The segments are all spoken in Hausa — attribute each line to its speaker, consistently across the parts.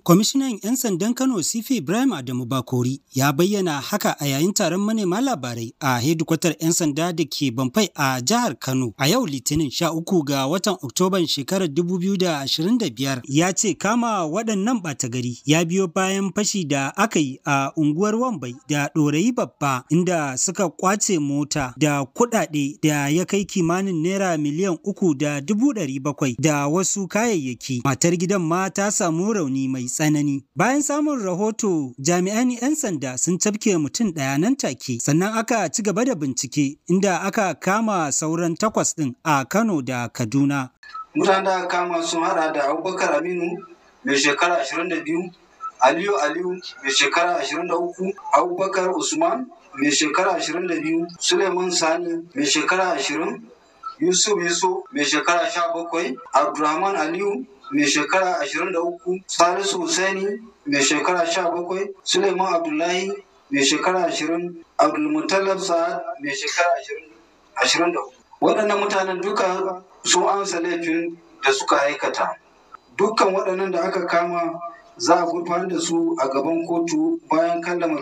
Speaker 1: Kwamishinan 'yan sandan Kano CP Ibrahim Adamu Bakori ya bayyana haka a yayin taron manema labarai a hedikwatar 'yan sanda da ke Bamfai a jihar Kano a yau Litinin 13 ga watan Oktoban shekarar 2025. Ya ce kama waɗannan ɓata gari ya biyo bayan fashi da aka yi a unguwar Wambai da Ɗorayi Babba inda suka kwace mota da kuɗaɗe da ya kai kimanin naira miliyan 3.700 da wasu kayayyaki. Matar gidan ma ta samu rauni mai tsanani. Bayan samun rahoto, jami'an 'yan sanda sun cafke mutum ɗaya nan take, sannan aka ci gaba da bincike inda aka kama sauran 8 ɗin a Kano da Kaduna.
Speaker 2: Mutanen da aka kama sun hada da Abubakar Aminu mai shekara 22, Aliyu mai shekara 23, Abubakar Usman mai shekara 22, Suleiman Sani mai shekara 20, Yusuf mai shekara 17, Abdulrahman Aliyu mai shekara 23, Salisu Hussaini mai shekara 17, Suleiman Abdullahi mai shekara 20, Abdulmutallab Sa'ad mai shekara 24. Waɗannan mutanen duka sun amsa laifin da suka aikata. Dukkan waɗannan da aka kama za a gurfanar da su a gaban kotu bayan kammala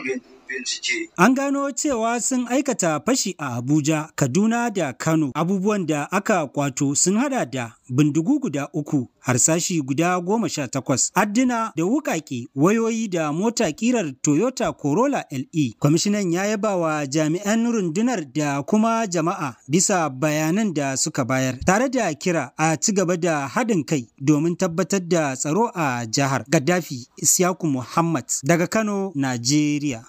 Speaker 2: bincike.
Speaker 1: An gano cewa sun aikata fashi a Abuja, Kaduna da Kano. Abubuwan da aka kwato sun hada da bindigu guda 3, harsashi guda 18, adduna da wukake, wayoyi da mota kirar Toyota Corolla LE. Kwamishinan ya yaba wa jami'an rundunar da kuma jama'a bisa bayanan da suka bayar, tare da kira a ci gaba da haɗin kai domin tabbatar da tsaro a jihar. Gaddafi Isyaku Muhammad daga Kano, Najeriya.